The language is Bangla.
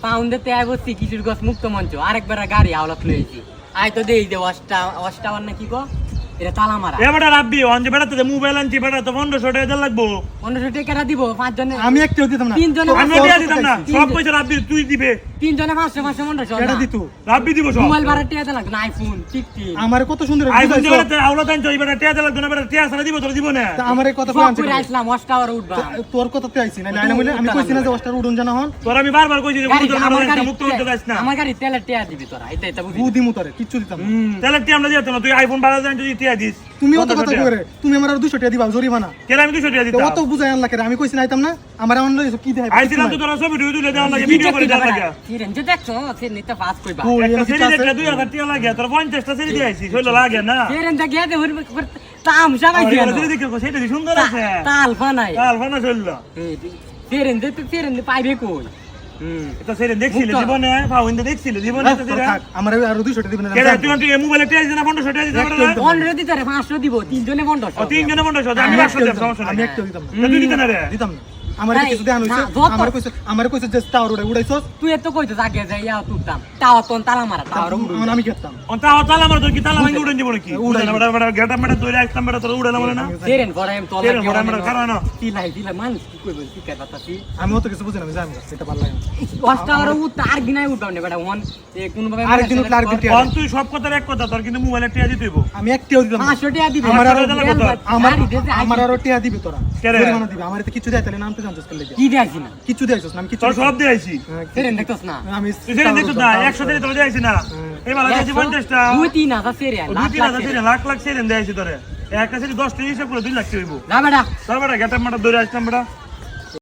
পাউন্ডে তে বসছি কিশোর গছ মুক্ত মঞ্চ আরেকবার গাড়ি হাওলাত লইছি আই তো দেই যে অষ্টাবার না কি গো এটা তালা মারা এবারে রাব্বি অনজে বেড়াতে দে মোবাইল আনছি বেড়া তো 1500 টাকা দিতে লাগবো 1500 টাকা দিব পাঁচ জনে আমি একটাও দিতাম না তিন জনে আমি দিয়া দিতাম না সব পয়সা রাব্বি তুই দিবে তিন জনে 500 1500 এটা দিতু রাব্বি দিব সব মোবাইল ভাড়া টিয়া লাগবে না আইফোন 16 আমারে কত সুন্দর আইফোন যে বেড়াতে আওলাদ আনছো এবারে টাকা দিতে লাগবে না বেড়া টাকা সারা দিব তোর দিব না তা আমারে কত সব করে আনছে করে আসলাম অষ্টাবার উঠবা তোর কথাতে আইছি না না বলে আমি কইছি না যে অস্টার উড়ন জানা হন তোর আমি বারবার কইছি যে গাড়ি মুক্ত আমার না গাড়ি মুক্ত হতে যাস না আমার গাড়ি তেলের টিয়া দিবি তোরা এটা বুঝি বুদ্ধি মুতরে কিচ্ছু দিতাম না তাহলে তুই আমরা দিতাম না তুই আইফোন ভাড়া জান যদি টাকা দিস তুমি অত কথা কইরে তুমি আমার আর 200 টাকা দিবা জরিমানা কেন আমি 200 টাকা তো দিতাম অত বুঝাই আনলা কেন আমি কইছি না আইতাম না আমার অন্য কি দেখাই আইছিলাম তো তোরা ছবি তুলে দেওয়া লাগে ভিডিও করে দেওয়া লাগে সিরেন যে দেখছো সে নিতে পাস কইবা একটা সেরি দেখলে 2000 টাকা লাগে তোর 50 টা সেরি দিয়েছি হইলো লাগে না সিরেন দা গিয়ে দে তাম সবাই আর দিয়ে সেরি দেখে সেটা সুন্দর আছে তাল ফানাই কাল ফানা চললো সিরেন দে পাইবে কই এটা সেরি দেখছিল জীবনে ফাউন্ডে দেখছিল জীবনে তো সেরি আমার আর 200 টাকা দিবেন না কেন তুই মোবাইলে টাকা দিছ না 1500 টাকা দিছ না 15 দিতে রে 500 দিব তিনজনে 1500 ও তিনজনে 1500 আমি 500 দেব সমস্যা নাই আমি একটাও দিতাম না তুই দিতে না রে দিতাম না আমার কিছু দেন হইছে আমার কইছে যে টাওয়ার উড়াইছস তুই এত কইতো আগে যাই ইয়া তুলতাম তাও তোন তালা মারা তাও আমি খেতাম অন তালা আমার তো কি তালা ভাঙি উড়ন দিব নাকি উড়াই না বড় গেটা মেটা ধরে একদম মেটা তোর উড়াই না বলে না সিরেন পরে আমি তোলা সেরি বড় মেটা কারণ দিলা মানুষ কি কইব কি কই বাতাসি আমি অত কিছু বুঝি না আমি জানি না এটা ভালো লাগে অষ্টাবার তার দিনাই উঠবাম না বেটা ওন কোন ভাবে আরেকদিন উঠলে আরেকদিন টিয়া অন তুই সব কথার এক কথা তোর কিন্তু মোবাইলে টাকা দিতে হইব আমি একটাও দিতাম না 500 টাকা দিবি আমার আর টিয়া দিবি তোরা কে রে? জরিমানা দিবি আমার তো কিছু দেয় তাহলে নাম তো জানছস কেন লাগি কি দিয়েছি না কিছু দেয়ছস না আমি কিছু তোর সব দিয়েছি সিরেন দেখছস না আমি তুই সেরি দেখছ না 100 টাকা তোর দিয়েছি না এবার দিয়েছি 50 টা দুই তিন হাজার সিরিয়াল ও 2-3 সেরি লাখ লাখ সেরি দিয়েছি তোরে একটা সেরি 10 টাকা হিসাব করে 2 লাখ হইব না বেটা তোর বেটা গেটা মাটা ধরে আসতাম বেটা